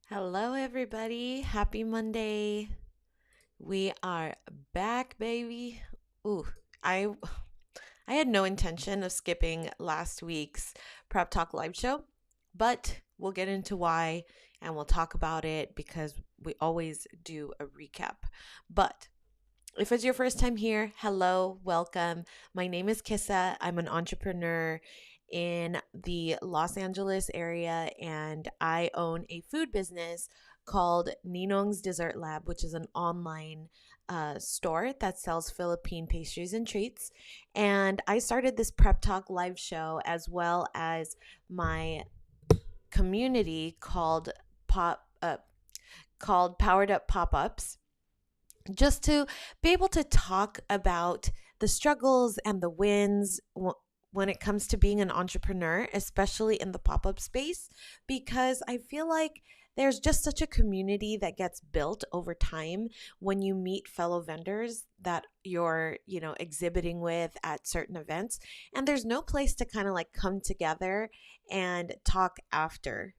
Hello, everybody. Happy Monday. We are back, baby. Ooh, I I had no intention of skipping last week's Prep Talk live show, but we'll get into why and we'll talk about it because we always do a recap. But if it's your first time here, hello, welcome. My name is Kissa. I'm an entrepreneur in the Los Angeles area, and I own a food business called Ninong's Dessert Lab, which is an online store that sells Philippine pastries and treats. And I started this Prep Talk live show as well as my community Pop called Powered Up Pop Ups, just to be able to talk about the struggles and the wins when it comes to being an entrepreneur, especially in the pop up space, because I feel like there's just such a community that gets built over time when you meet fellow vendors that you're exhibiting with at certain events. And there's no place to kind of like come together and talk after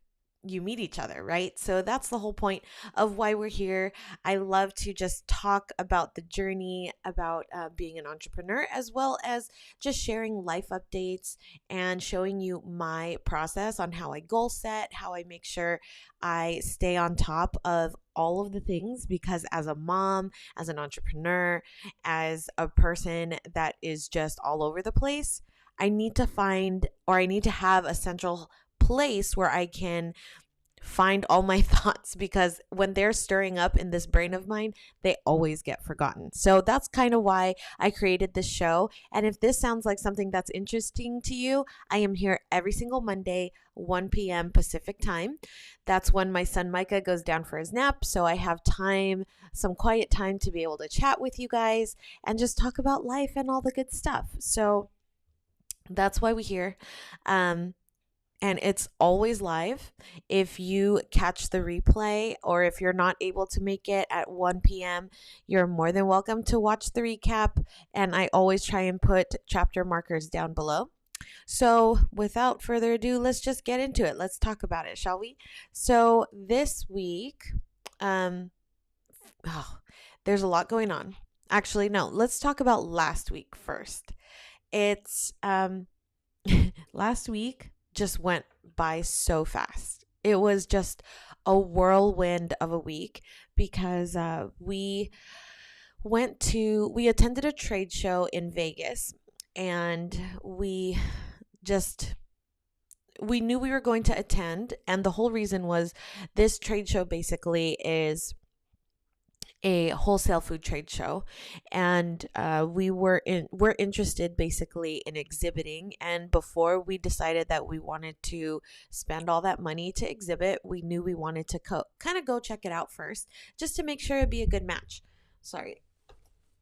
you meet each other, right? So that's the whole point of why we're here. I love to just talk about the journey, about being an entrepreneur, as well as just sharing life updates and showing you my process on how I goal set, how I make sure I stay on top of all of the things, because as a mom, as an entrepreneur, as a person that is just all over the place, I need to find, or I need to have a central place where I can find all my thoughts, because when they're stirring up in this brain of mine, they always get forgotten. So that's kind of why I created this show. And if this sounds like something that's interesting to you, I am here every single Monday, 1 p.m. Pacific time. That's when my son Micah goes down for his nap. So I have time, some quiet time to be able to chat with you guys and just talk about life and all the good stuff. So that's why we're here. Um, and it's always live. If you catch the replay or if you're not able to make it at 1 p.m., you're more than welcome to watch the recap. And I always try and put chapter markers down below. So, without further ado, let's just get into it. Let's talk about it, shall we? So, this week, um, oh, there's a lot going on. Actually, no, let's talk about last week first. It's last week just went by so fast. It was just a whirlwind of a week because we attended a trade show in Vegas, and just we knew we were going to attend, and the whole reason was this trade show basically is a wholesale food trade show, and we're interested basically in exhibiting. And before we decided that we wanted to spend all that money to exhibit, we knew we wanted to kind of go check it out first, just to make sure it'd be a good match. Sorry,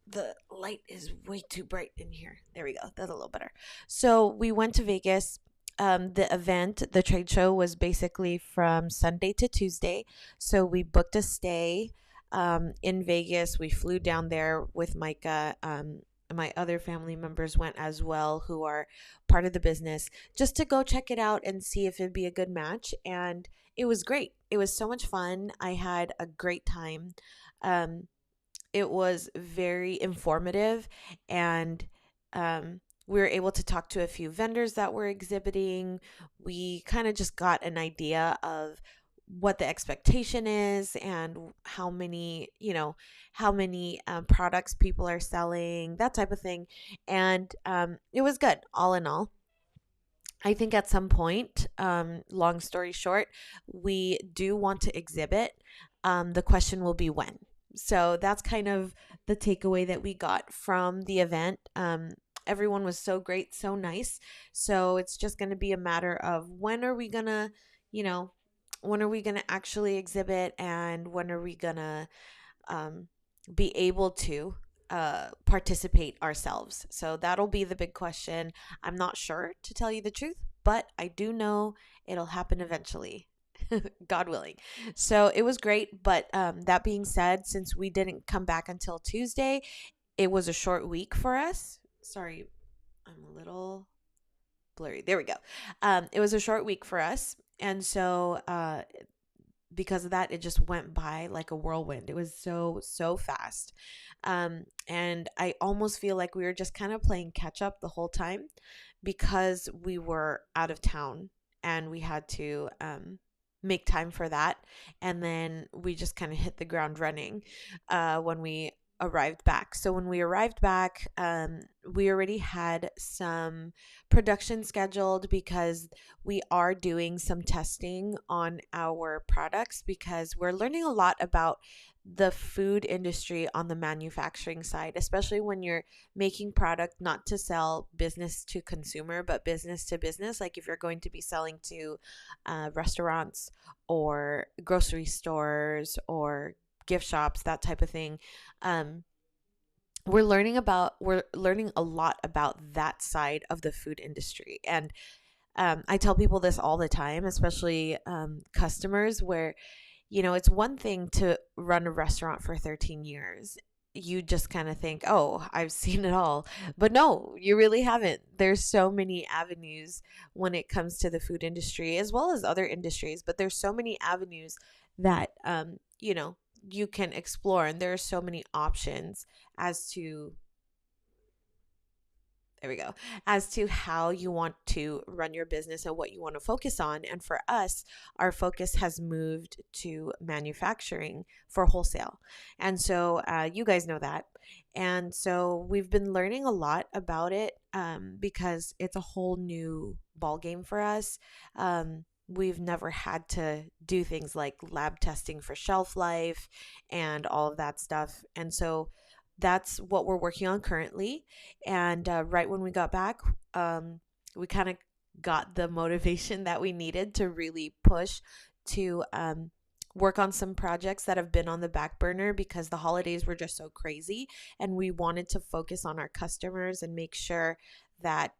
the light is way too bright in here. There we go. That's a little better. So we went to Vegas. The trade show was basically from Sunday to Tuesday. So we booked a stay in Vegas. We flew down there with Micah. My other family members went as well, who are part of the business, just to go check it out and see if it'd be a good match. And it was great. It was so much fun. I had a great time. Um, it was very informative, and we were able to talk to a few vendors that were exhibiting. We kind of just got an idea of what the expectation is and how many products people are selling, that type of thing. And it was good all in all. I think at some point, long story short, we do want to exhibit. The question will be when. So that's kind of the takeaway that we got from the event. Everyone was so great, so nice. So it's just going to be a matter of you know, when are we going to actually exhibit, and when are we going to um, be able to participate ourselves. So that'll be the big question. I'm not sure, to tell you the truth, but I do know it'll happen eventually. God willing. So it was great. But that being said, since we didn't come back until Tuesday, it was a short week for us. Sorry, I'm a little blurry. There we go. It was a short week for us. And so because of that, it just went by like a whirlwind. It was so fast. And I almost feel like we were just kind of playing catch up the whole time because we were out of town and we had to make time for that. And then we just kind of hit the ground running when we arrived back. So when we arrived back, we already had some production scheduled because we are doing some testing on our products because we're learning a lot about the food industry on the manufacturing side, especially when you're making product not to sell business to consumer, but business to business. Like if you're going to be selling to restaurants or grocery stores or gift shops, that type of thing. Um, we're learning a lot about that side of the food industry. And I tell people this all the time, especially customers, where it's one thing to run a restaurant for 13 years. You just kind of think, oh, I've seen it all. But no, you really haven't. There's so many avenues when it comes to the food industry as well as other industries, but there's so many avenues that, you can explore. And there are so many options as to there we go, as to how you want to run your business and what you want to focus on. And for us, our focus has moved to manufacturing for wholesale. And so you guys know that. And so we've been learning a lot about it because it's a whole new ball game for us. We've never had to do things like lab testing for shelf life and all of that stuff. And so that's what we're working on currently. And right when we got back, we kind of got the motivation that we needed to really push to work on some projects that have been on the back burner because the holidays were just so crazy. And we wanted to focus on our customers and make sure that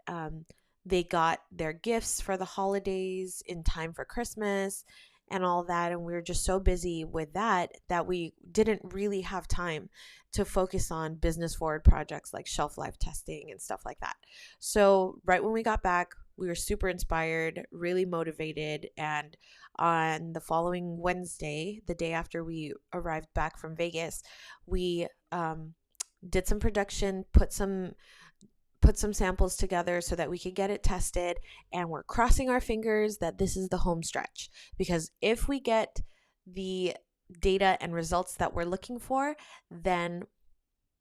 they got their gifts for the holidays in time for Christmas and all that. And we were just so busy with that we didn't really have time to focus on business forward projects like shelf life testing and stuff like that. So right when we got back, we were super inspired, really motivated. And on the following Wednesday, the day after we arrived back from Vegas, we did some production, put some samples together so that we could get it tested. And we're crossing our fingers that this is the home stretch, because if we get the data and results that we're looking for, then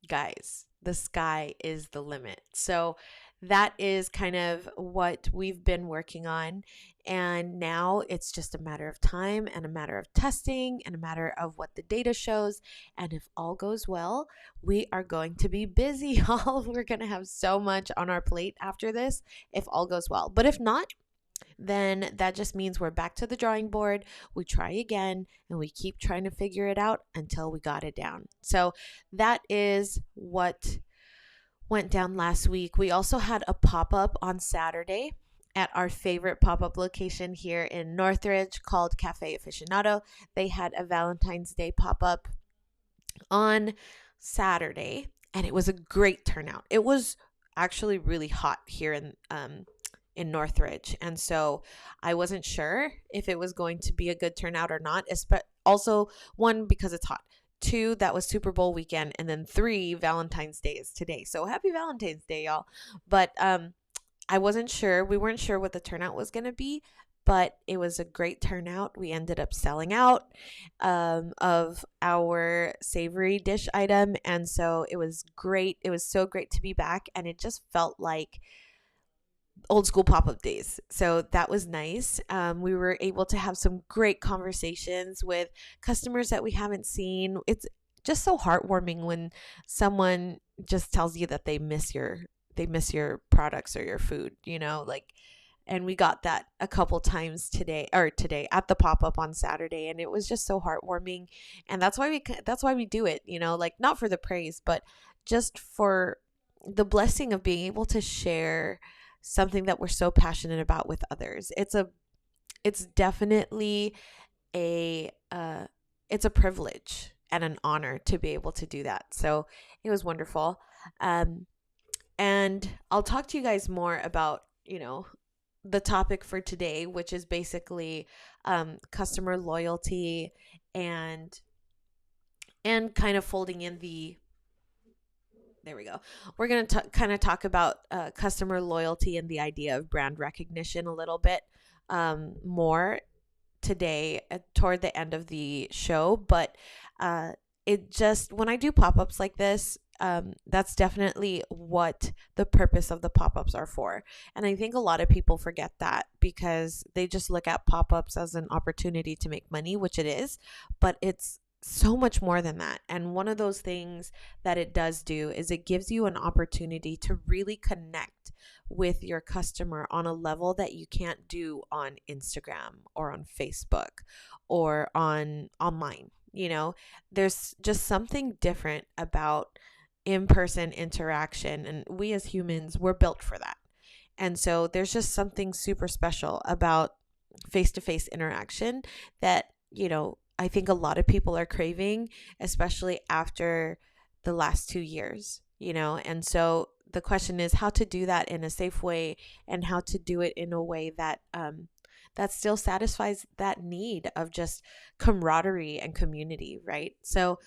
guys, the sky is the limit. So that is kind of what we've been working on. And now it's just a matter of time and a matter of testing and a matter of what the data shows. And if all goes well, we are going to be busy, y'all. We're going to have so much on our plate after this if all goes well. But if not, then that just means we're back to the drawing board. We try again and we keep trying to figure it out until we got it down. So that is what went down last week. We also had a pop-up on Saturday at our favorite pop-up location here in Northridge called Cafe Aficionado. They had a Valentine's Day pop-up on Saturday, and it was a great turnout. It was actually really hot here in Northridge, and so I wasn't sure if it was going to be a good turnout or not. Also, one, because it's hot. 2, that was Super Bowl weekend. And then 3, Valentine's Day is today. So happy Valentine's Day, y'all. But I wasn't sure. We weren't sure what the turnout was going to be, but it was a great turnout. We ended up selling out of our savory dish item. And so it was great. It was so great to be back. And it just felt like old school pop-up days. So that was nice. We were able to have some great conversations with customers that we haven't seen. It's just so heartwarming when someone just tells you that they miss your products or your food, and we got that a couple times today at the pop-up on Saturday, and it was just so heartwarming. And that's why we do it, not for the praise, but just for the blessing of being able to share something that we're so passionate about with others. It's definitely it's a privilege and an honor to be able to do that. So it was wonderful. And I'll talk to you guys more about, the topic for today, which is basically customer loyalty and kind of folding in the there we go. We're going to kind of talk about customer loyalty and the idea of brand recognition a little bit more today toward the end of the show. But it just, when I do pop-ups like this, that's definitely what the purpose of the pop-ups are for. And I think a lot of people forget that because they just look at pop-ups as an opportunity to make money, which it is, but it's so much more than that. And one of those things that it does do is it gives you an opportunity to really connect with your customer on a level that you can't do on Instagram or on Facebook or on online. You know, there's just something different about in-person interaction, and we as humans, we're built for that. And so there's just something super special about face-to-face interaction that, you know, I think a lot of people are craving, especially after the last 2 years, you know. And so the question is how to do that in a safe way and how to do it in a way that that still satisfies that need of just camaraderie and community, right? So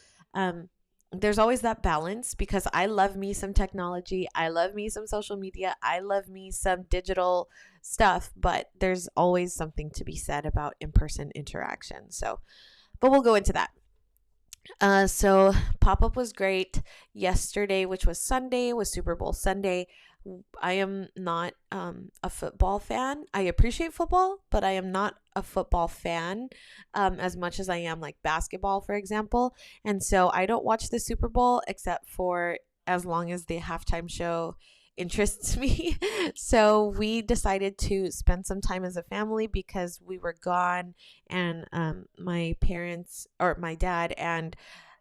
there's always that balance because I love me some technology. I love me some social media. I love me some digital stuff, but there's always something to be said about in-person interaction. So, but we'll go into that. So pop-up was great. Yesterday, which was Sunday, was Super Bowl Sunday. I am not a football fan. I appreciate football, but I am not a football fan as much as I am like basketball, for example. And so I don't watch the Super Bowl except for as long as the halftime show interests me. So we decided to spend some time as a family because we were gone, and my parents, or my dad and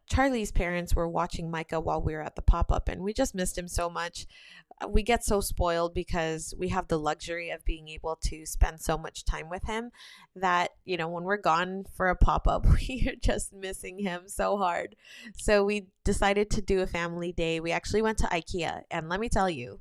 Charlie's parents, were watching Micah while we were at the pop-up, and we just missed him so much. We get so spoiled because we have the luxury of being able to spend so much time with him that, you know, when we're gone for a pop-up, we are just missing him so hard. So we decided to do a family day. We actually went to IKEA, and let me tell you,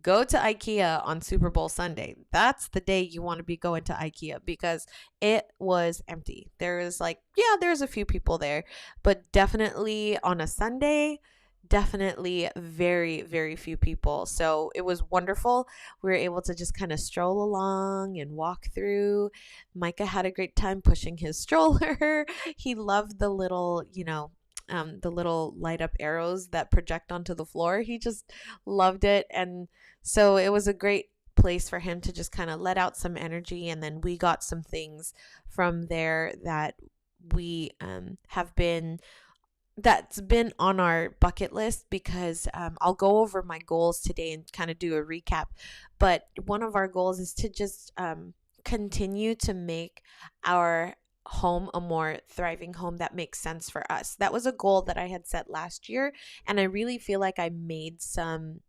go to IKEA on Super Bowl Sunday. That's the day you want to be going to IKEA because it was empty. There's a few people there, but definitely on a Sunday, definitely very, very few people. So it was wonderful. We were able to just kind of stroll along and walk through. Micah had a great time pushing his stroller. He loved the little, the little light up arrows that project onto the floor. He just loved it. And so it was a great place for him to just kind of let out some energy. And then we got some things from there that we that's been on our bucket list because I'll go over my goals today and kind of do a recap. But one of our goals is to just continue to make our home a more thriving home that makes sense for us. That was a goal that I had set last year, and I really feel like I made some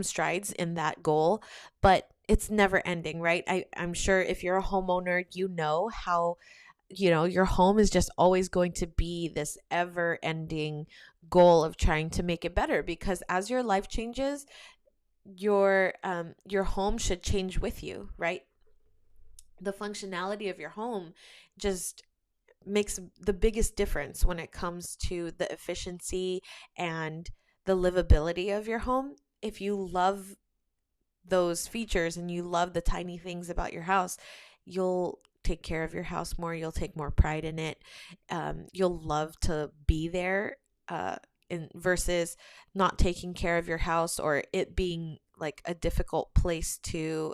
strides in that goal, but it's never ending, right? I'm sure if you're a homeowner, you know how your home is just always going to be this ever ending goal of trying to make it better, because as your life changes, your home should change with you, right? The functionality of your home just makes the biggest difference when it comes to the efficiency and the livability of your home. If you love those features and you love the tiny things about your house, you'll take care of your house more. You'll take more pride in it. You'll love to be there versus not taking care of your house, or it being like a difficult place to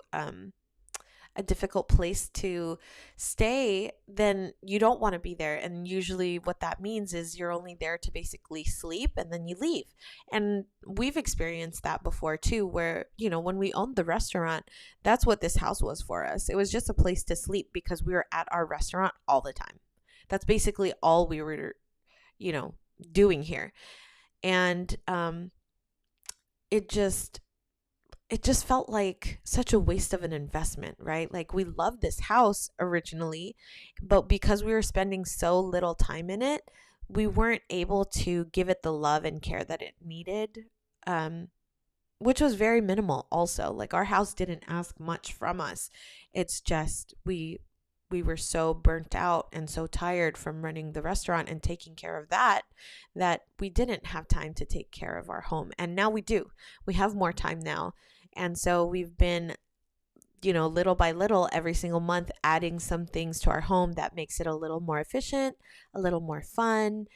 stay, then you don't want to be there. And usually what that means is you're only there to basically sleep and then you leave. And we've experienced that before too, where, when we owned the restaurant, that's what this house was for us. It was just a place to sleep because we were at our restaurant all the time. That's basically all we were, doing here. And it just felt like such a waste of an investment, right? Like, we loved this house originally, but because we were spending so little time in it, we weren't able to give it the love and care that it needed. which was very minimal also. Like our house didn't ask much from us. It's just we were so burnt out and so tired from running the restaurant and taking care of that that we didn't have time to take care of our home. And now we do. We have more time now. And so we've been, little by little, every single month, adding some things to our home that makes it a little more efficient, a little more fun,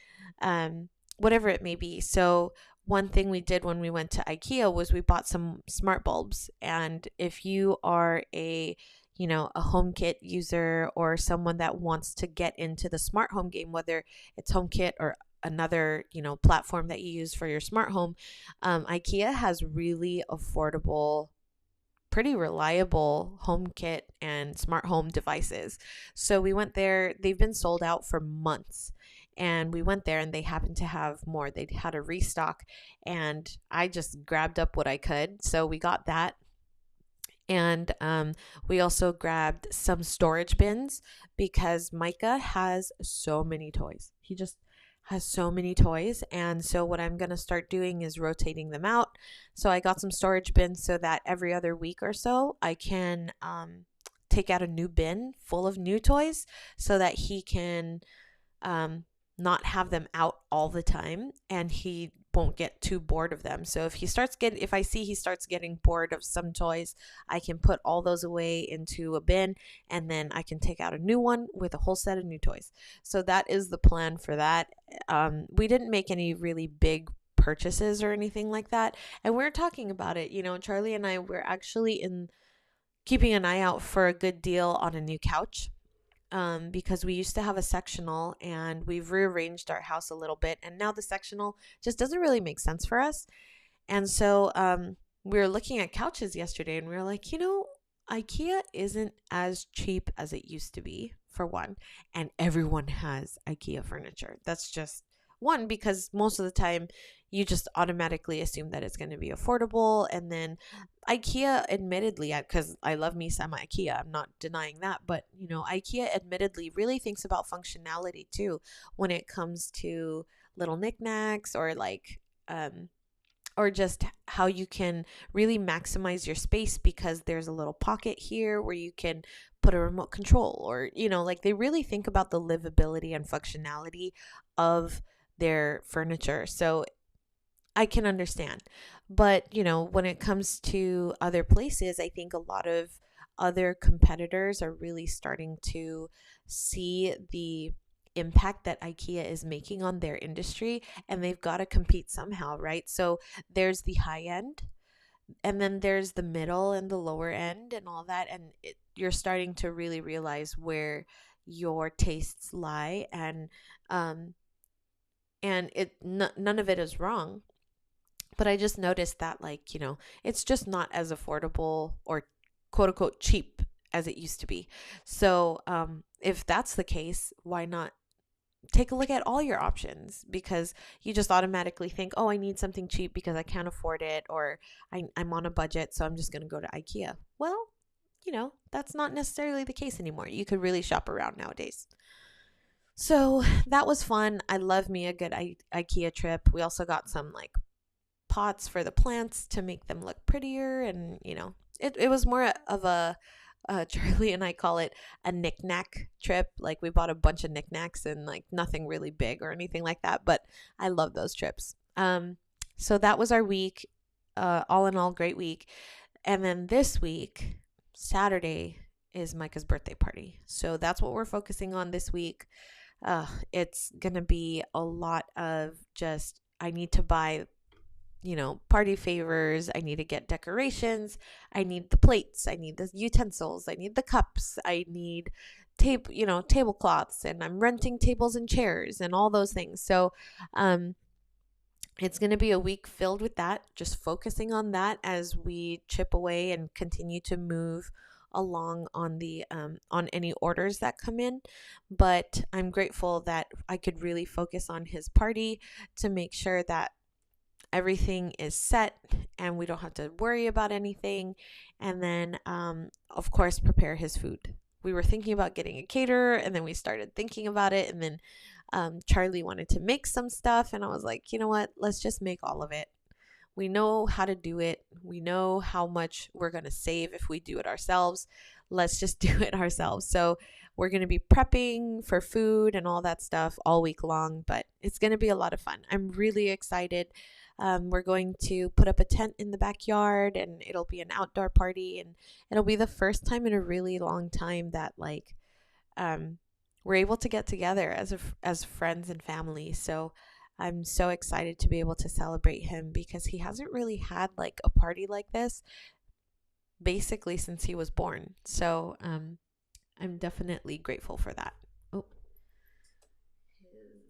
whatever it may be. So, one thing we did when we went to IKEA was we bought some smart bulbs. And if you are a HomeKit user or someone that wants to get into the smart home game, whether it's HomeKit or another, platform that you use for your smart home, IKEA has really affordable, pretty reliable HomeKit and smart home devices. So we went there. They've been sold out for months. And we went there and they happened to have more. They had a restock and I just grabbed up what I could. So we got that. And we also grabbed some storage bins because Micah has so many toys. He just has so many toys. And so what I'm going to start doing is rotating them out. So I got some storage bins so that every other week or so I can take out a new bin full of new toys so that he can not have them out all the time and he won't get too bored of them. So if I see he starts getting bored of some toys, I can put all those away into a bin and then I can take out a new one with a whole set of new toys. So that is the plan for that. We didn't make any really big purchases or anything like that. And we're talking about it. Charlie and I were actually keeping an eye out for a good deal on a new couch. Because we used to have a sectional and we've rearranged our house a little bit. And now the sectional just doesn't really make sense for us. And so we were looking at couches yesterday and we were like, IKEA isn't as cheap as it used to be, for one. And everyone has IKEA furniture. That's just one, because most of the time you just automatically assume that it's going to be affordable. And then IKEA, admittedly, because I love me some IKEA, I'm not denying that, but IKEA admittedly really thinks about functionality too when it comes to little knickknacks or or just how you can really maximize your space, because there's a little pocket here where you can put a remote control, or they really think about the livability and functionality of their furniture. So I can understand. But, when it comes to other places, I think a lot of other competitors are really starting to see the impact that IKEA is making on their industry, and they've got to compete somehow, right? So there's the high end, and then there's the middle and the lower end and all that. And you're starting to really realize where your tastes lie, and none of it is wrong. But I just noticed that, it's just not as affordable or quote unquote cheap as it used to be. So if that's the case, why not take a look at all your options? Because you just automatically think, oh, I need something cheap because I can't afford it, or I'm on a budget, so I'm just going to go to IKEA. Well, that's not necessarily the case anymore. You could really shop around nowadays. So that was fun. I love me a good IKEA trip. We also got some pots for the plants to make them look prettier, and it was more of a Charlie and I call it a knick-knack trip. Like, we bought a bunch of knickknacks and nothing really big or anything like that, but I love those trips. So that was our week. All in all, great week. And then this week, Saturday, is Micah's birthday party. So that's what we're focusing on this week. It's gonna be a lot of just, I need to buy party favors. I need to get decorations. I need the plates. I need the utensils. I need the cups. I need tablecloths, and I'm renting tables and chairs and all those things. So, it's going to be a week filled with that, just focusing on that as we chip away and continue to move along on on any orders that come in. But I'm grateful that I could really focus on his party to make sure that everything is set and we don't have to worry about anything. And then, of course, prepare his food. We were thinking about getting a caterer, and then we started thinking about it. And then Charlie wanted to make some stuff, and I was like, you know what? Let's just make all of it. We know how to do it. We know how much we're going to save if we do it ourselves. Let's just do it ourselves. So we're going to be prepping for food and all that stuff all week long, but it's going to be a lot of fun. I'm really excited. We're going to put up a tent in the backyard, and it'll be an outdoor party, and it'll be the first time in a really long time that um, we're able to get together as friends and family. So I'm so excited to be able to celebrate him because he hasn't really had like a party like this basically since he was born. So I'm definitely grateful for that. Oh, his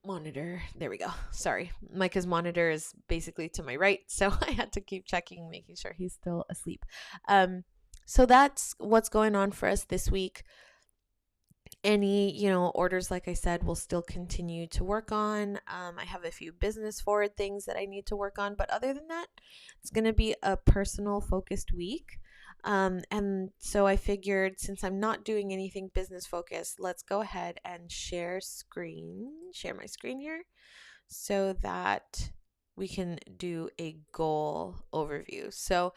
monitor. There we go. Sorry. Micah's monitor is basically to my right, so I had to keep checking, making sure he's still asleep. So that's what's going on for us this week. Any orders, like I said, we'll still continue to work on. I have a few business forward things that I need to work on, but other than that, it's going to be a personal focused week. And so I figured, since I'm not doing anything business focused, let's go ahead and share my screen here so that we can do a goal overview. So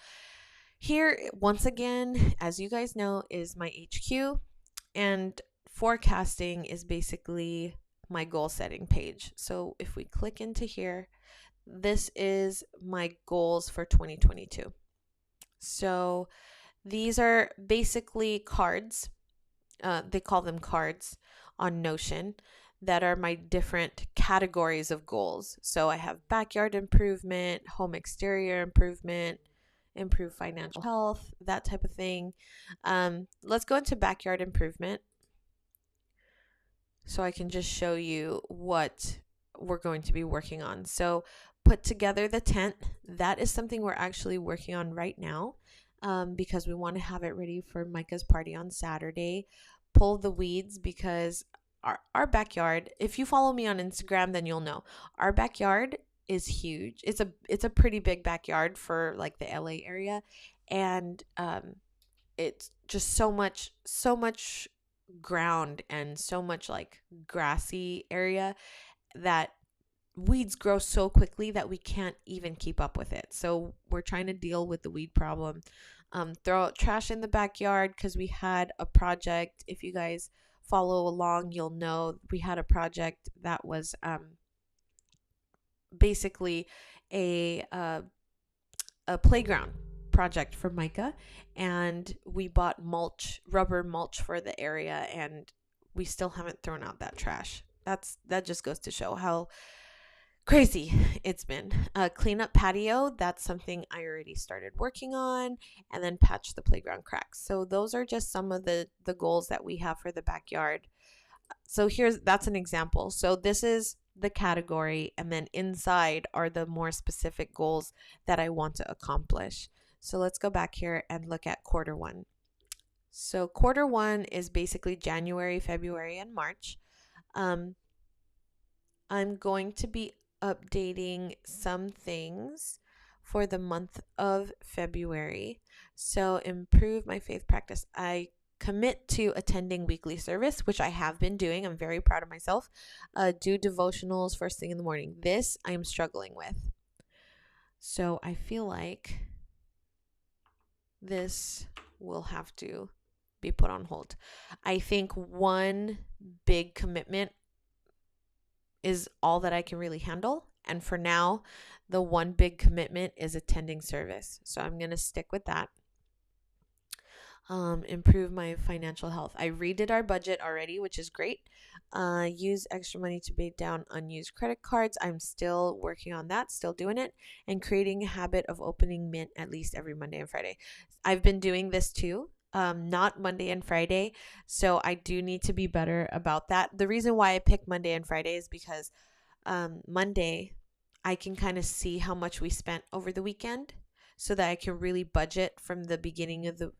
here, once again, as you guys know, is my HQ, and forecasting is basically my goal setting page. So if we click into here, this is my goals for 2022. So these are basically cards. They call them cards on Notion that are my different categories of goals. So I have backyard improvement, home exterior improvement, improve financial health, that type of thing. Let's go into backyard improvement so I can just show you what we're going to be working on. So put together the tent. That is something we're actually working on right now because we want to have it ready for Micah's party on Saturday. Pull the weeds because our backyard, if you follow me on Instagram, then you'll know our backyard is huge. It's a pretty big backyard for like the LA area, and it's just so much ground and so much like grassy area that weeds grow so quickly that we can't even keep up with it. So we're trying to deal with the weed problem. Throw out trash in the backyard because we had a project. If you guys follow along, you'll know we had a project that was basically a playground project for Micah, and we bought rubber mulch for the area, and we still haven't thrown out that trash. That just goes to show how crazy it's been. Clean up patio, that's something I already started working on, and then patch the playground cracks. So those are just some of the goals that we have for the backyard. So that's an example. So this is the category, and then inside are the more specific goals that I want to accomplish. So let's go back here and look at quarter one. So quarter one is basically January, February, and March. I'm going to be updating some things for the month of February. So improve my faith practice. I commit to attending weekly service, which I have been doing. I'm very proud of myself. Do devotionals first thing in the morning. This I am struggling with. So I feel like this will have to be put on hold. I think one big commitment is all that I can really handle. And for now, the one big commitment is attending service. So I'm going to stick with that. Improve my financial health. I redid our budget already, which is great. Use extra money to pay down unused credit cards. I'm still working on that, still doing it, and creating a habit of opening Mint at least every Monday and Friday. I've been doing this too, not Monday and Friday, so I do need to be better about that. The reason why I pick Monday and Friday is because Monday I can kind of see how much we spent over the weekend, so that I can really budget from the beginning of the,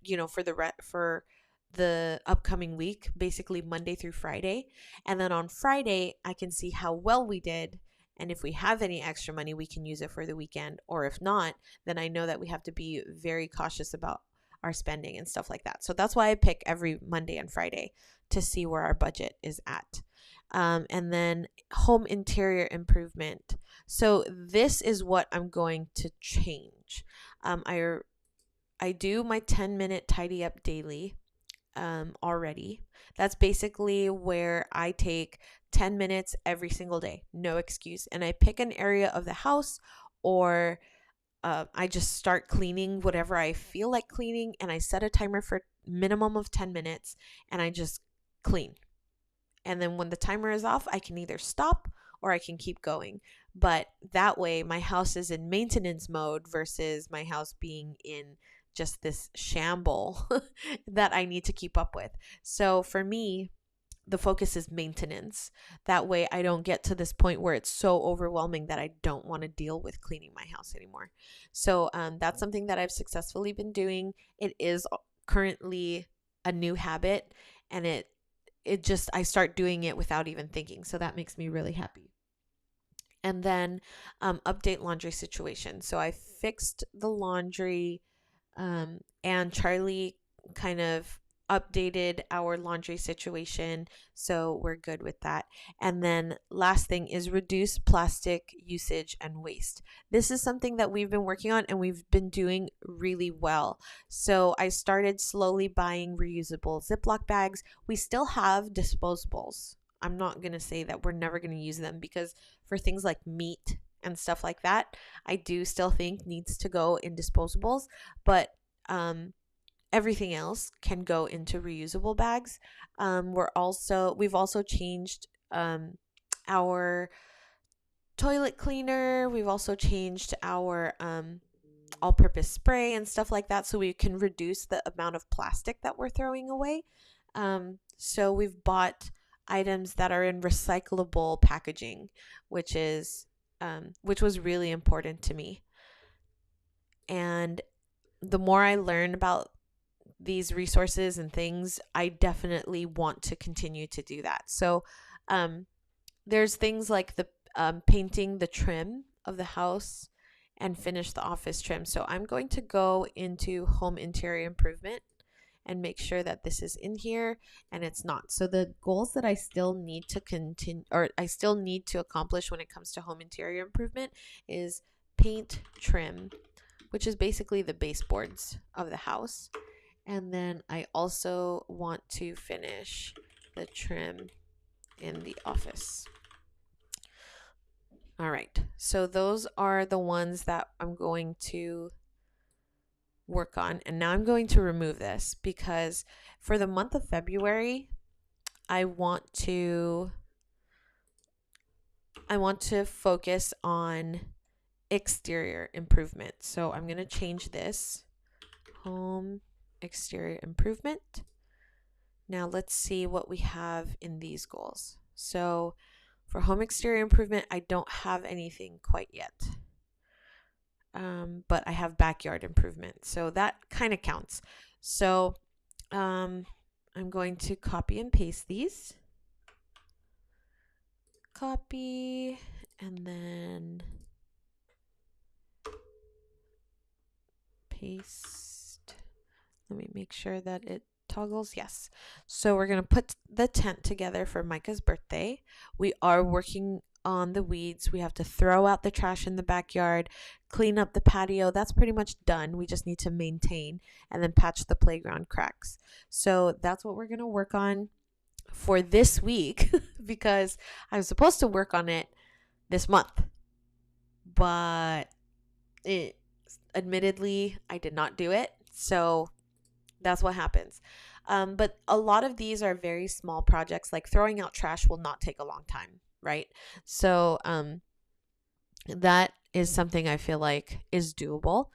for the upcoming week, basically Monday through Friday. And then on Friday, I can see how well we did. And if we have any extra money, we can use it for the weekend. Or if not, then I know that we have to be very cautious about our spending and stuff like that. So that's why I pick every Monday and Friday to see where our budget is at. And then home interior improvement. So this is what I'm going to change. I do my 10-minute tidy up daily already. That's basically where I take 10 minutes every single day, no excuse. And I pick an area of the house, or I just start cleaning whatever I feel like cleaning, and I set a timer for minimum of 10 minutes, and I just clean. And then when the timer is off, I can either stop or I can keep going. But that way, my house is in maintenance mode versus my house being in just this shamble that I need to keep up with. So for me, the focus is maintenance. That way, I don't get to this point where it's so overwhelming that I don't want to deal with cleaning my house anymore. So that's something that I've successfully been doing. It is currently a new habit, and it just, I start doing it without even thinking. So that makes me really happy. And then update laundry situation. So I fixed the laundry, and Charlie kind of updated our laundry situation. So we're good with that. And then last thing is reduce plastic usage and waste. This is something that we've been working on and we've been doing really well. So I started slowly buying reusable Ziploc bags. We still have disposables. I'm not going to say that we're never going to use them, because for things like meat and stuff like that, I do still think needs to go in disposables, but everything else can go into reusable bags. We've also changed our toilet cleaner. We've also changed our all-purpose spray and stuff like that, so we can reduce the amount of plastic that we're throwing away. So we've bought items that are in recyclable packaging, which was really important to me. And the more I learn about these resources and things, I definitely want to continue to do that. So there's things like the painting the trim of the house and finish the office trim. So I'm going to go into home interior improvement and make sure that this is in here, and it's not. So the goals that I still need to continue, or I still need to accomplish when it comes to home interior improvement, is paint, trim, which is basically the baseboards of the house. And then I also want to finish the trim in the office. All right. So those are the ones that I'm going to work on. And now I'm going to remove this, because for the month of February, I want to focus on exterior improvement. So I'm going to change this, home exterior improvement. Now let's see what we have in these goals. So for home exterior improvement, I don't have anything quite yet. But I have backyard improvement, so that kind of counts. So I'm going to copy and paste these. Copy, and then paste. Let me make sure that it toggles. Yes. So we're going to put the tent together for Micah's birthday. We are working on the weeds. We have to throw out the trash in the backyard, clean up the patio. That's pretty much done. We just need to maintain and then patch the playground cracks. So that's what we're going to work on for this week, because I was supposed to work on it this month, but admittedly, I did not do it. So that's what happens. But a lot of these are very small projects. Like throwing out trash will not take a long time, right? So that is something I feel like is doable.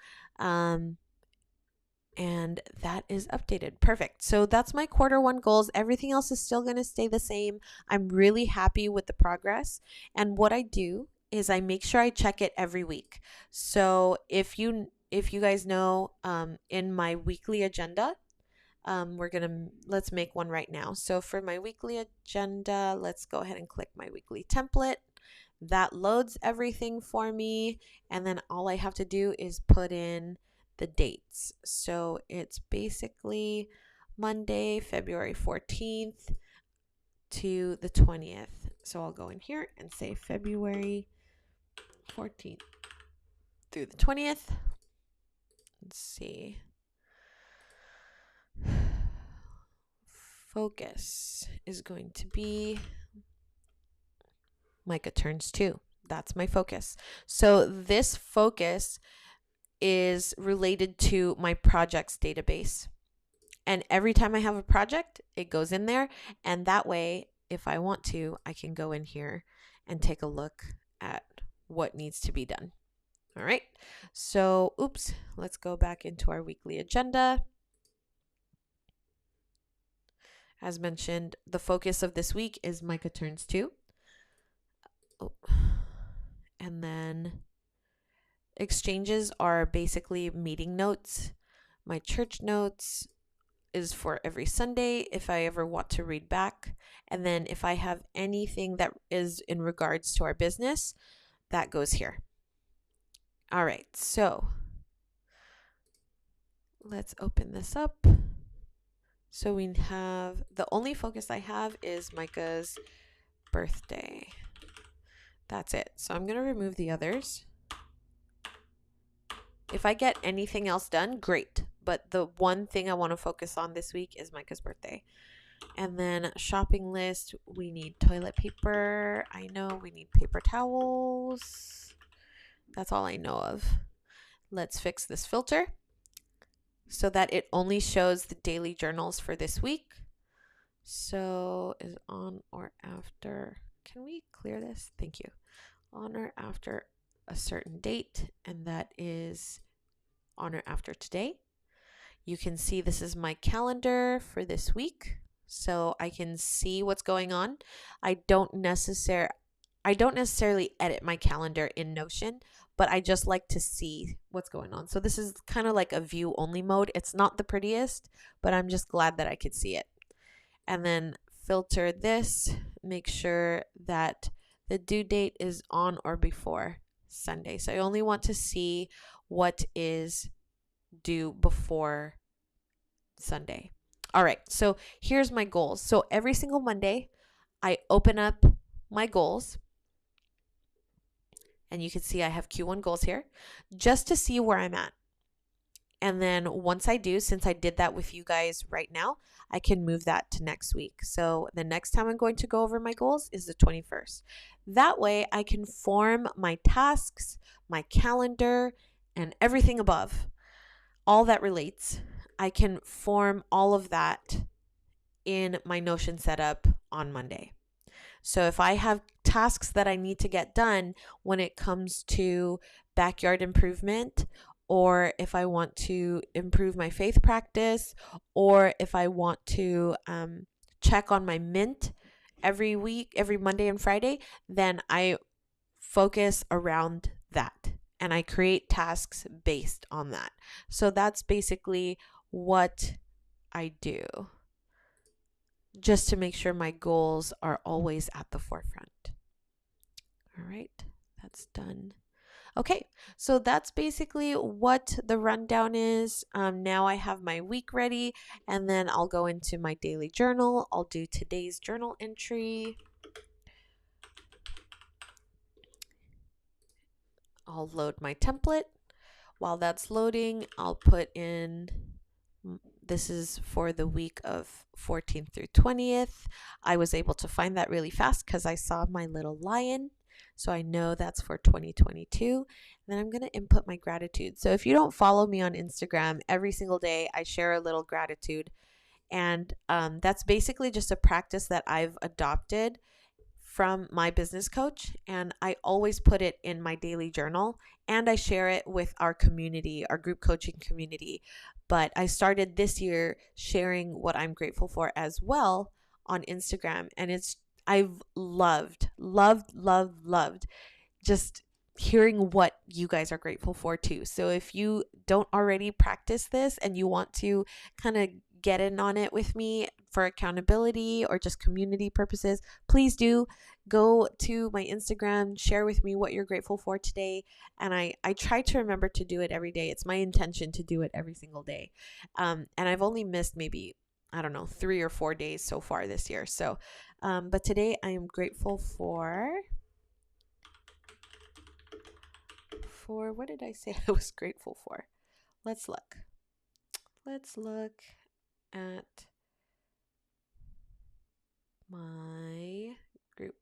And that is updated. Perfect. So that's my Q1 goals. Everything else is still going to stay the same. I'm really happy with the progress. And what I do is I make sure I check it every week. So if you guys know, in my weekly agenda, let's make one right now. So for my weekly agenda, let's go ahead and click my weekly template. That loads everything for me. And then all I have to do is put in the dates. So it's basically Monday, February 14th to the 20th. So I'll go in here and say February 14th through the 20th. Let's see. Focus is going to be Micah turns 2. That's my focus. So this focus is related to my projects database. And every time I have a project, it goes in there. And that way, if I want to, I can go in here and take a look at what needs to be done. All right. So, let's go back into our weekly agenda. As mentioned, the focus of this week is Micah turns 2. And then exchanges are basically meeting notes. My church notes is for every Sunday if I ever want to read back. And then if I have anything that is in regards to our business, that goes here. All right, so let's open this up. So we have, the only focus I have is Micah's birthday. That's it. So I'm going to remove the others. If I get anything else done, great. But the one thing I want to focus on this week is Micah's birthday. And then shopping list, we need toilet paper. I know we need paper towels. That's all I know of. Let's fix this filter so that it only shows the daily journals for this week. So is on or after. Can we clear this? Thank you. On or after a certain date, and that is on or after today. You can see this is my calendar for this week, so I can see what's going on. I don't necessarily edit my calendar in Notion, but I just like to see what's going on. So this is kind of like a view only mode. It's not the prettiest, but I'm just glad that I could see it. And then filter this, make sure that the due date is on or before Sunday. So I only want to see what is due before Sunday. All right, so here's my goals. So every single Monday, I open up my goals. And you can see I have Q1 goals here just to see where I'm at. And then once I do, since I did that with you guys right now, I can move that to next week. So the next time I'm going to go over my goals is the 21st. That way I can form my tasks, my calendar, and everything above, all that relates. I can form all of that in my Notion setup on Monday. So if I have tasks that I need to get done when it comes to backyard improvement, or if I want to improve my faith practice, or if I want to check on my mint every week, every Monday and Friday, then I focus around that and I create tasks based on that. So that's basically what I do, just to make sure my goals are always at the forefront. All right, that's done. Okay, so that's basically what the rundown is. Now I have my week ready, and then I'll go into my daily journal. I'll do today's journal entry. I'll load my template. While that's loading, I'll put in, this is for the week of 14th through 20th. I was able to find that really fast because I saw my little lion. So I know that's for 2022. And then I'm going to input my gratitude. So if you don't follow me on Instagram, every single day I share a little gratitude. And that's basically just a practice that I've adopted from my business coach. And I always put it in my daily journal. And I share it with our community, our group coaching community. But I started this year sharing what I'm grateful for as well on Instagram. And I've loved just hearing what you guys are grateful for too. So if you don't already practice this and you want to kind of get in on it with me for accountability or just community purposes, please do go to my Instagram, share with me what you're grateful for today. And I try to remember to do it every day. It's my intention to do it every single day. And I've only missed maybe, I don't know, 3 or 4 days so far this year. So, but today I am grateful for what did I say I was grateful for? Let's look. Let's look at my group.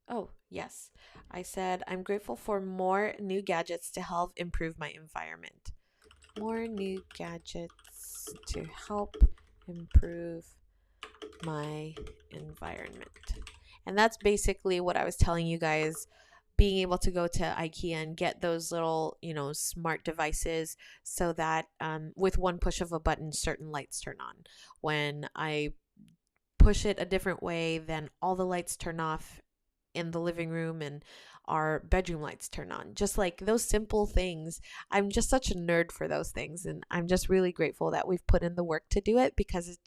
Oh, yes. I said I'm grateful for more new gadgets to help improve my environment. More new gadgets to help improve my environment. And that's basically what I was telling you guys, being able to go to IKEA and get those little, smart devices so that with one push of a button, certain lights turn on. When I push it a different way, then all the lights turn off in the living room and our bedroom lights turn on. Just like those simple things. I'm just such a nerd for those things. And I'm just really grateful that we've put in the work to do it, because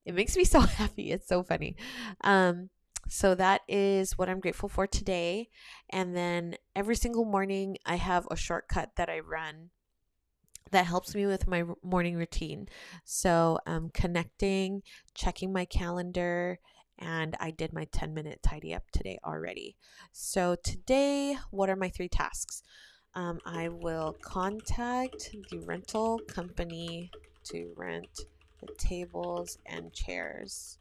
it makes me so happy. It's so funny. So that is what I'm grateful for today. And then every single morning I have a shortcut that I run that helps me with my morning routine. So connecting, checking my calendar, and I did my 10-minute tidy up today already. So today, what are my 3 tasks? I will contact the rental company to rent the tables and chairs.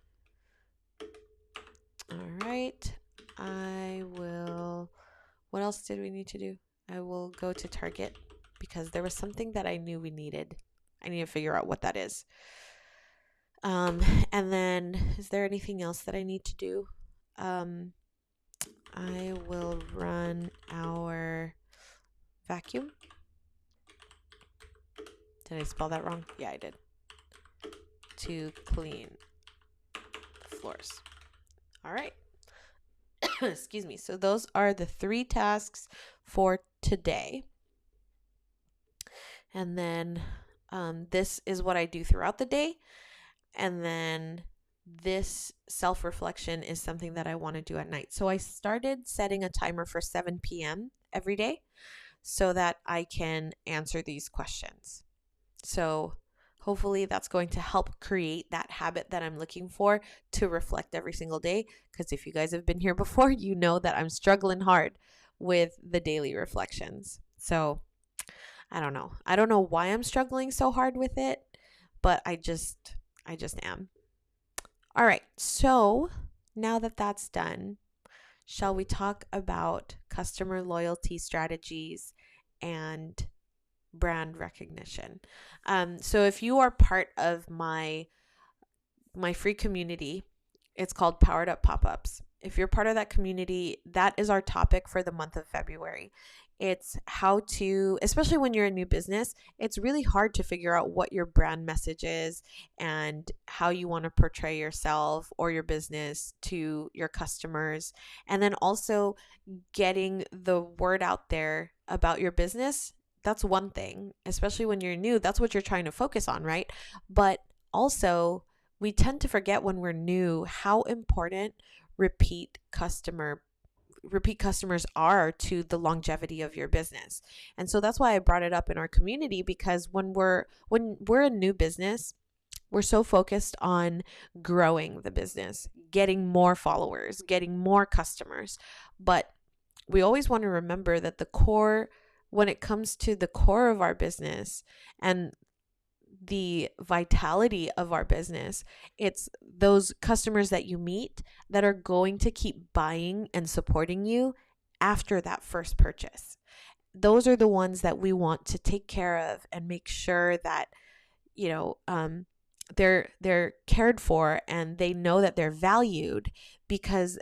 All right. What else did we need to do? I will go to Target because there was something that I knew we needed. I need to figure out what that is. And then is there anything else that I need to do? I will run our vacuum. Did I spell that wrong? Yeah, I did. To clean the floors. All right. Excuse me. So those are the 3 tasks for today. And then this is what I do throughout the day. And then this self-reflection is something that I want to do at night. So I started setting a timer for 7 p.m. every day so that I can answer these questions. So hopefully that's going to help create that habit that I'm looking for to reflect every single day. Because if you guys have been here before, you know that I'm struggling hard with the daily reflections. So I don't know. I don't know why I'm struggling so hard with it, but I just am. All right. So now that that's done, shall we talk about customer loyalty strategies and brand recognition? So if you are part of my free community, it's called Powered Up Pop-Ups. If you're part of that community, that is our topic for the month of February. It's how to, especially when you're a new business, it's really hard to figure out what your brand message is and how you want to portray yourself or your business to your customers. And then also getting the word out there about your business. That's one thing, especially when you're new, that's what you're trying to focus on, right? But also, we tend to forget when we're new how important repeat customers are to the longevity of your business. And so that's why I brought it up in our community, because when we're a new business, we're so focused on growing the business, getting more followers, getting more customers. But we always want to remember that when it comes to the core of our business and the vitality of our business, it's those customers that you meet that are going to keep buying and supporting you after that first purchase. Those are the ones that we want to take care of and make sure that, they're cared for and they know that they're valued, because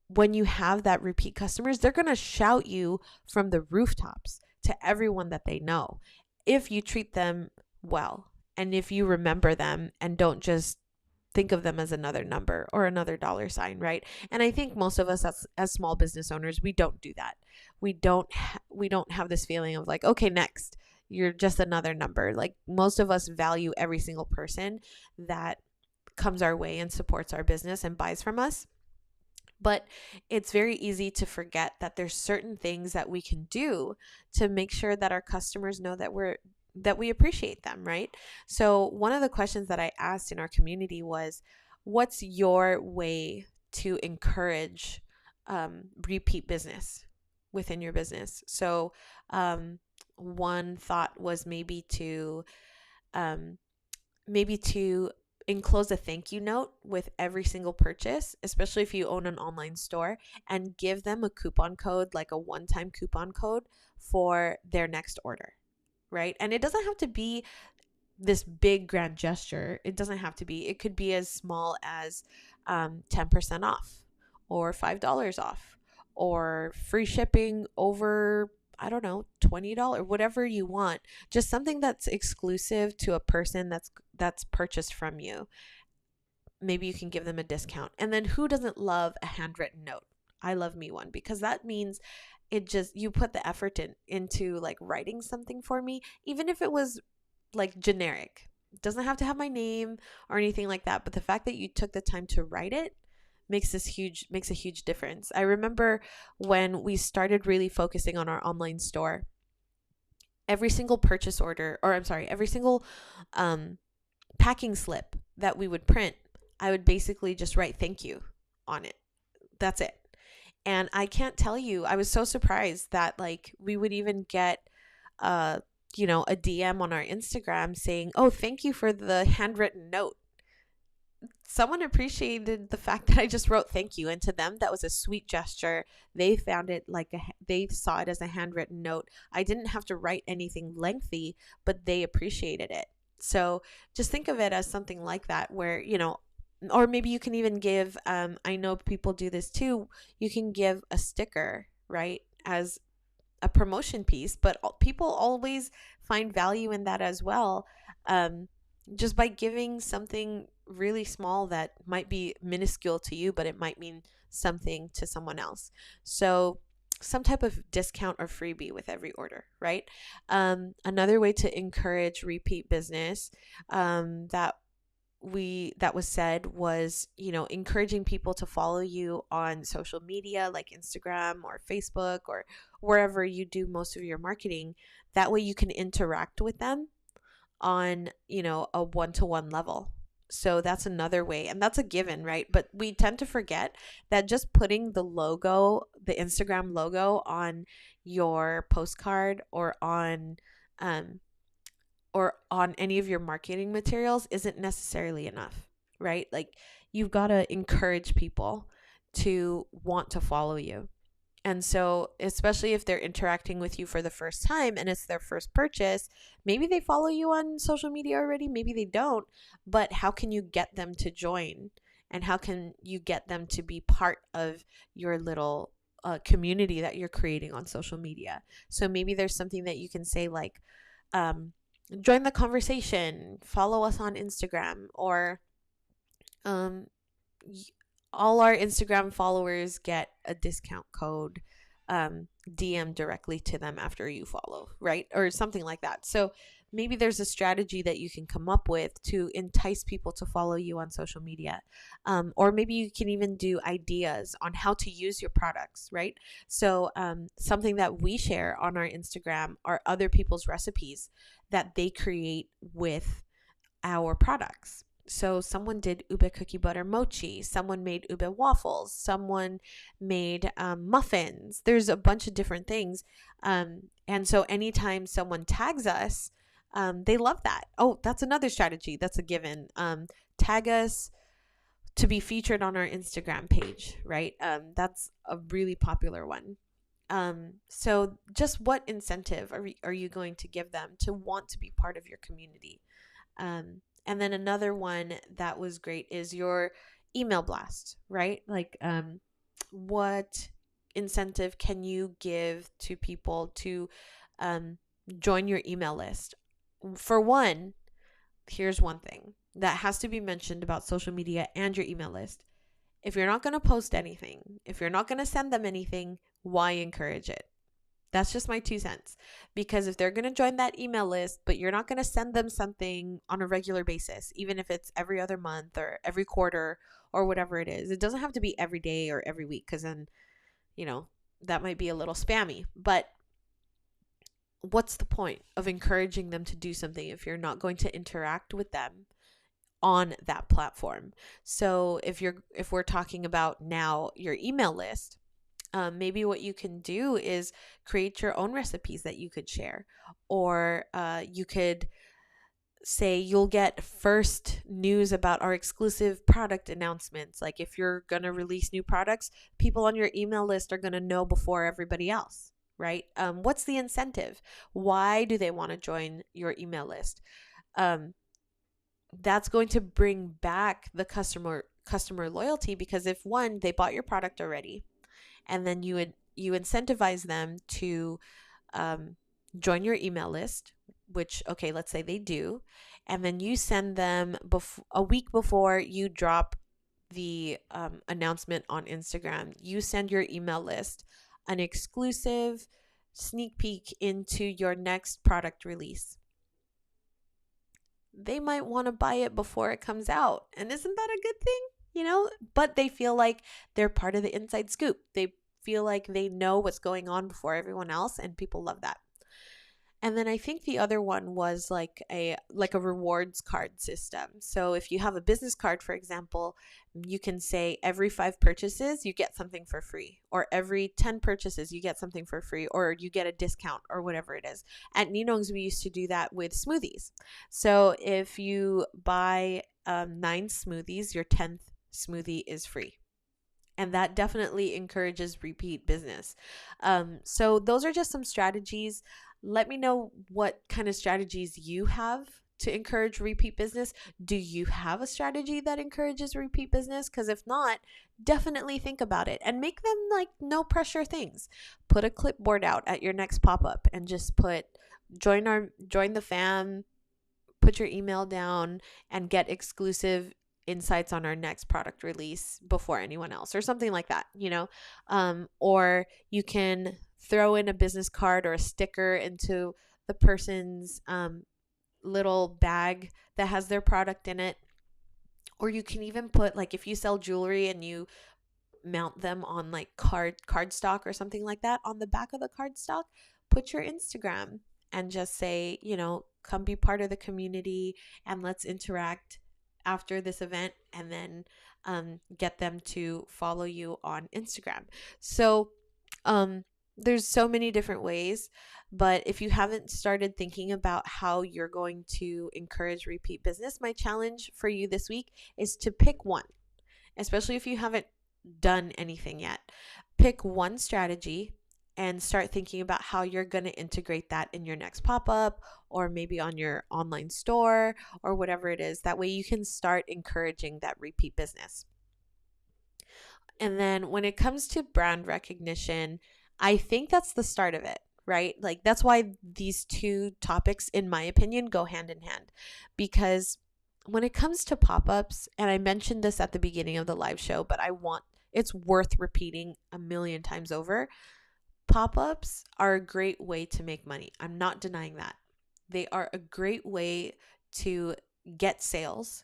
when you have that repeat customers, they're going to shout you from the rooftops to everyone that they know if you treat them well, and if you remember them and don't just think of them as another number or another dollar sign, right? And I think most of us as small business owners, we don't do that. We don't have this feeling of like, okay, next, you're just another number. Like, most of us value every single person that comes our way and supports our business and buys from us. But it's very easy to forget that there's certain things that we can do to make sure that our customers know that we're we appreciate them, right? So one of the questions that I asked in our community was, what's your way to encourage repeat business within your business? So um, one thought was um, maybe to enclose a thank you note with every single purchase, especially if you own an online store, and give them a coupon code, like a one-time coupon code for their next order, right? And it doesn't have to be this big grand gesture. It doesn't have to be. It could be as small as 10% off or $5 off or free shipping over, I don't know, $20, whatever you want. Just something that's exclusive to a person that's purchased from you. Maybe you can give them a discount. And then who doesn't love a handwritten note? I love me one, because that means you put the effort into like writing something for me, even if it was like generic. It doesn't have to have my name or anything like that, but the fact that you took the time to write it makes a huge difference. I remember when we started really focusing on our online store, every single purchase order, or I'm sorry, every single packing slip that we would print, I would basically just write thank you on it. That's it. And I can't tell you, I was so surprised that like we would even get a DM on our Instagram saying, "Oh, thank you for the handwritten note." Someone appreciated the fact that I just wrote thank you, and to them that was a sweet gesture. They found it they saw it as a handwritten note. I didn't have to write anything lengthy, but they appreciated it. So just think of it as something like that, where or maybe you can even give, I know people do this too, you can give a sticker, right, as a promotion piece, but people always find value in that as well. Just by giving something really small that might be minuscule to you, but it might mean something to someone else. So some type of discount or freebie with every order, right? Another way to encourage repeat business that was said was, encouraging people to follow you on social media like Instagram or Facebook or wherever you do most of your marketing. That way you can interact with them on, a one-to-one level. So that's another way, and that's a given, right? But we tend to forget that just putting the Instagram logo on your postcard um, or on any of your marketing materials isn't necessarily enough, right? Like, you've got to encourage people to want to follow you. And so, especially if they're interacting with you for the first time and it's their first purchase, maybe they follow you on social media already, maybe they don't, but how can you get them to join? And how can you get them to be part of your little community that you're creating on social media? So maybe there's something that you can say like, join the conversation, follow us on Instagram, or um, all our Instagram followers get a discount code DM directly to them after you follow, right? Or something like that. So maybe there's a strategy that you can come up with to entice people to follow you on social media. Or maybe you can even do ideas on how to use your products, right? So something that we share on our Instagram are other people's recipes that they create with our products. So someone did ube cookie butter mochi, someone made ube waffles, someone made muffins. There's a bunch of different things. And so anytime someone tags us, they love that. Oh, that's another strategy. That's a given. Tag us to be featured on our Instagram page, right? That's a really popular one. So just what incentive are you going to give them to want to be part of your community? And then another one that was great is your email blast, right? Like, what incentive can you give to people to join your email list? For one, here's one thing that has to be mentioned about social media and your email list. If you're not going to post anything, if you're not going to send them anything, why encourage it? That's just my 2 cents. Because if they're going to join that email list, but you're not going to send them something on a regular basis, even if it's every other month or every quarter or whatever it is, it doesn't have to be every day or every week, because then, that might be a little spammy. But what's the point of encouraging them to do something if you're not going to interact with them on that platform? So if we're talking about now your email list, maybe what you can do is create your own recipes that you could share, or you could say you'll get first news about our exclusive product announcements. Like if you're going to release new products, people on your email list are going to know before everybody else, right? What's the incentive? Why do they want to join your email list? Um, that's going to bring back the customer loyalty, because if one, they bought your product already, and then you incentivize them to um, join your email list, which, okay, let's say they do, and then you send them a week before you drop the announcement on Instagram, you send your email list an exclusive sneak peek into your next product release. They might want to buy it before it comes out. And isn't that a good thing? But they feel like they're part of the inside scoop. They feel like they know what's going on before everyone else, and people love that. And then I think the other one was like a rewards card system. So if you have a business card, for example, you can say every 5 purchases you get something for free, or every 10 purchases you get something for free, or you get a discount, or whatever it is. At Ninong's, we used to do that with smoothies. So if you buy 9 smoothies, your 10th smoothie is free. And that definitely encourages repeat business. So those are just some strategies. Let me know what kind of strategies you have to encourage repeat business. Do you have a strategy that encourages repeat business? Because if not, definitely think about it and make them like no pressure things. Put a clipboard out at your next pop-up and just put join the fam, put your email down, and get exclusive insights on our next product release before anyone else, or something like that, or you can throw in a business card or a sticker into the person's little bag that has their product in it. Or you can even put, like, if you sell jewelry and you mount them on like cardstock or something like that, on the back of the cardstock, put your Instagram and just say, come be part of the community and let's interact after this event, and then get them to follow you on Instagram. So there's so many different ways, but if you haven't started thinking about how you're going to encourage repeat business, my challenge for you this week is to pick one, especially if you haven't done anything yet. Pick one strategy and start thinking about how you're going to integrate that in your next pop-up, or maybe on your online store, or whatever it is. That way you can start encouraging that repeat business. And then when it comes to brand recognition, I think that's the start of it, right? Like, that's why these two topics, in my opinion, go hand in hand. Because when it comes to pop-ups, and I mentioned this at the beginning of the live show, but it's worth repeating a million times over. Pop-ups are a great way to make money. I'm not denying that. They are a great way to get sales,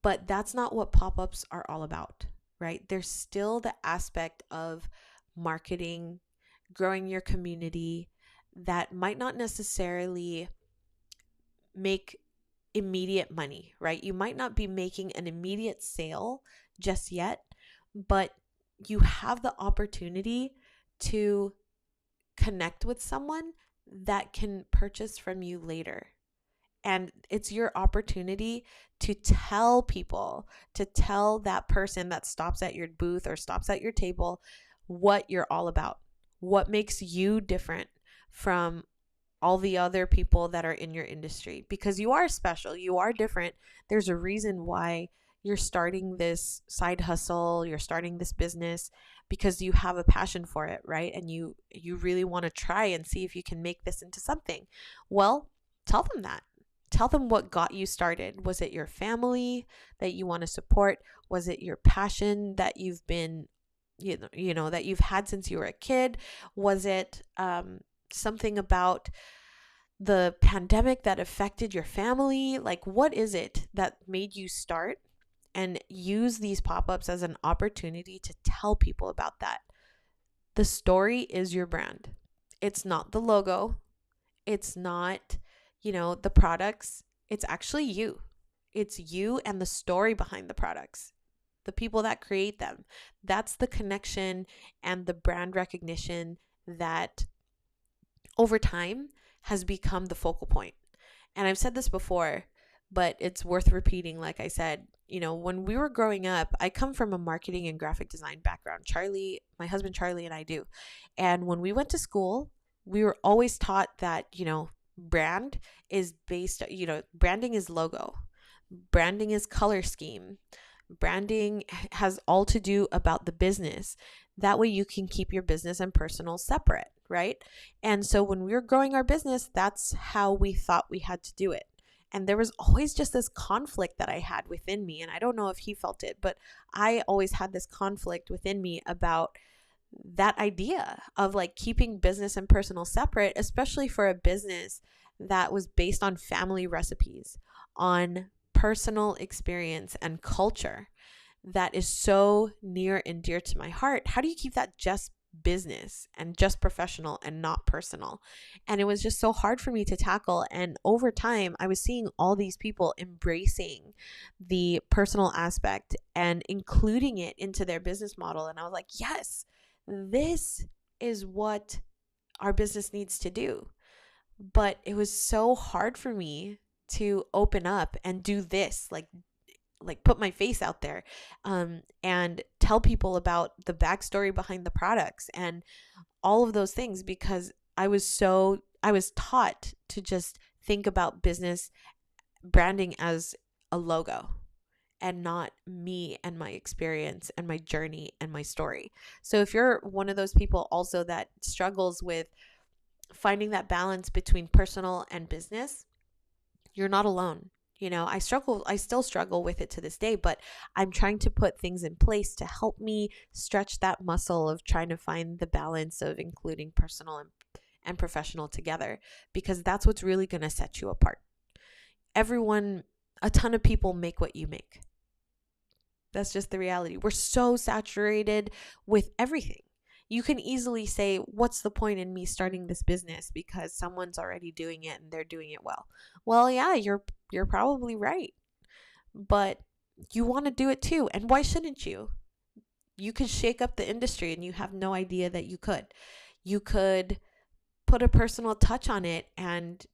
but that's not what pop-ups are all about, right? There's still the aspect of marketing, growing your community, that might not necessarily make immediate money, right? You might not be making an immediate sale just yet, but you have the opportunity to connect with someone that can purchase from you later. And it's your opportunity to tell that person that stops at your booth or stops at your table what you're all about, what makes you different from all the other people that are in your industry, because you are special, you are different. There's a reason why you're starting this side hustle, you're starting this business, because you have a passion for it, right? And you really want to try and see if you can make this into something. Well, tell them that. Tell them what got you started. Was it your family that you want to support? Was it your passion that you've been, that you've had since you were a kid? Was it something about the pandemic that affected your family? Like, what is it that made you start? And use these pop-ups as an opportunity to tell people about that. The story is your brand. It's not the logo. It's not, the products. It's actually you. It's you and the story behind the products, the people that create them. That's the connection and the brand recognition that over time has become the focal point. And I've said this before, but it's worth repeating. Like I said, when we were growing up, I come from a marketing and graphic design background. Charlie, my husband Charlie, and I do. And when we went to school, we were always taught that, brand is based, branding is logo, branding is color scheme, branding has all to do about the business. That way you can keep your business and personal separate, right? And so when we were growing our business, that's how we thought we had to do it. And there was always just this conflict that I had within me. And I don't know if he felt it, but I always had this conflict within me about that idea of like keeping business and personal separate, especially for a business that was based on family recipes, on personal experience and culture that is so near and dear to my heart. How do you keep that just business and just professional and not personal? And it was just so hard for me to tackle. And over time, I was seeing all these people embracing the personal aspect and including it into their business model. And I was like, yes, this is what our business needs to do. But it was so hard for me to open up and do this, like put my face out there, and tell people about the backstory behind the products and all of those things, because I was taught to just think about business branding as a logo and not me and my experience and my journey and my story. So if you're one of those people also that struggles with finding that balance between personal and business, you're not alone. I still struggle with it to this day, but I'm trying to put things in place to help me stretch that muscle of trying to find the balance of including personal and professional together, because that's what's really going to set you apart. A ton of people make what you make. That's just the reality. We're so saturated with everything. You can easily say, what's the point in me starting this business because someone's already doing it and they're doing it well? Well, yeah, you're probably right. But you want to do it too. And why shouldn't you? You could shake up the industry and you have no idea that you could. You could put a personal touch on it and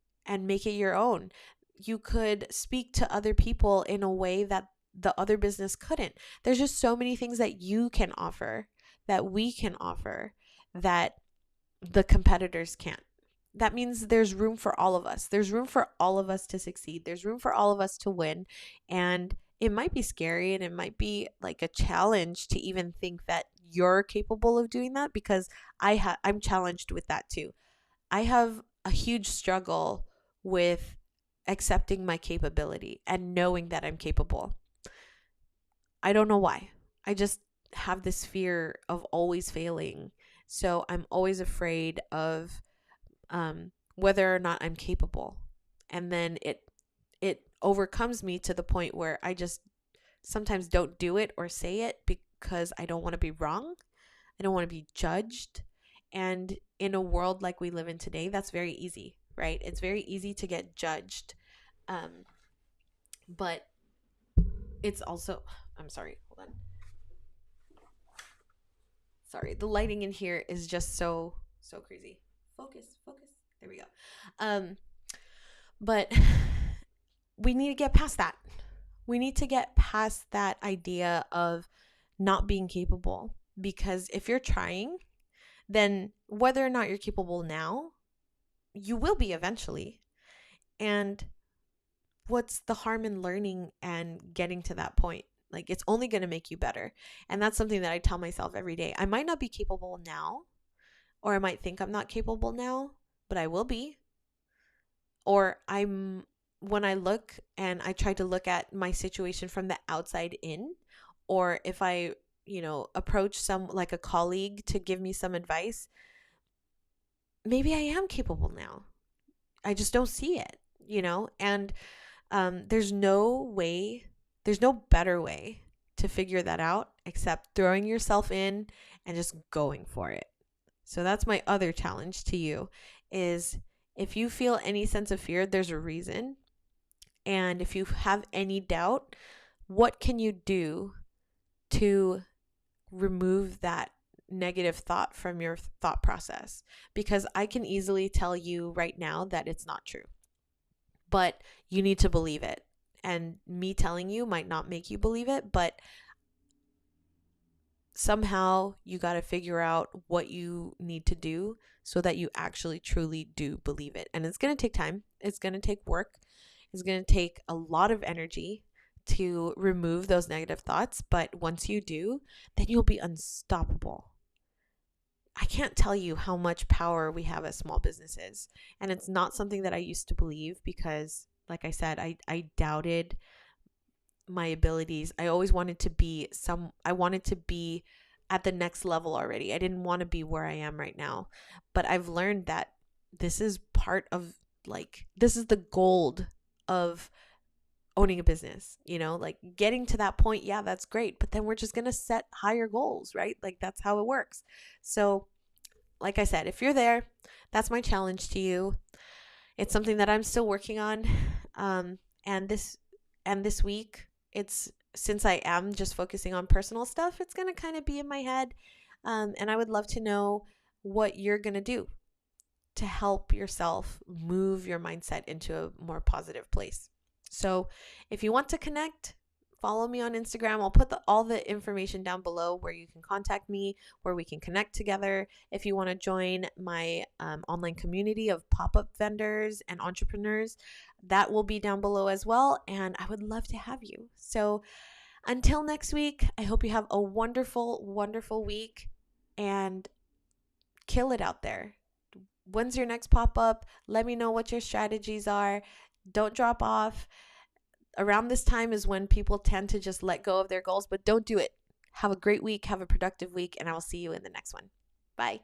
make it your own. You could speak to other people in a way that the other business couldn't. There's just so many things that you can offer, that we can offer, that the competitors can't. That means there's room for all of us. There's room for all of us to succeed. There's room for all of us to win. And it might be scary and it might be like a challenge to even think that you're capable of doing that, because I'm challenged with that too. I have a huge struggle with accepting my capability and knowing that I'm capable. I don't know why. I just have this fear of always failing. So I'm always afraid of whether or not I'm capable. And then it overcomes me to the point where I just sometimes don't do it or say it because I don't want to be wrong. I don't want to be judged. And in a world like we live in today, that's very easy, right? It's very easy to get judged. But it's also, I'm sorry, hold on. Sorry, the lighting in here is just so crazy. Focus. There we go. But we need to get past that. We need to get past that idea of not being capable, because if you're trying, then whether or not you're capable now, you will be eventually. And what's the harm in learning and getting to that point? Like, it's only going to make you better. And that's something that I tell myself every day. I might not be capable now, or I might think I'm not capable now, but I will be. Or when I look and I try to look at my situation from the outside in, or if I, approach like a colleague to give me some advice, maybe I am capable now. I just don't see it, and there's no better way to figure that out except throwing yourself in and just going for it. So that's my other challenge to you, is If you feel any sense of fear, there's a reason. And if you have any doubt, what can you do to remove that negative thought from your thought process? Because I can easily tell you right now that it's not true, but you need to believe it. And me telling you might not make you believe it, but somehow you got to figure out what you need to do so that you actually truly do believe it. And it's going to take time. It's going to take work. It's going to take a lot of energy to remove those negative thoughts. But once you do, then you'll be unstoppable. I can't tell you how much power we have as small businesses. And it's not something that I used to believe because, like I said, I doubted my abilities. I always wanted to be I wanted to be at the next level already. I didn't want to be where I am right now. But I've learned that this is part of, like, this is the gold of owning a business, like getting to that point. Yeah, that's great. But then we're just going to set higher goals, right? Like, that's how it works. So, like I said, if you're there, that's my challenge to you. It's something that I'm still working on. And this week, since I am just focusing on personal stuff, it's going to kind of be in my head. And I would love to know what you're going to do to help yourself move your mindset into a more positive place. So if you want to connect, follow me on Instagram. I'll put all the information down below where you can contact me, where we can connect together. If you want to join my online community of pop-up vendors and entrepreneurs, that will be down below as well. And I would love to have you. So until next week, I hope you have a wonderful, wonderful week and kill it out there. When's your next pop-up? Let me know what your strategies are. Don't drop off. Around this time is when people tend to just let go of their goals, but don't do it. Have a great week. Have a productive week, and I will see you in the next one. Bye.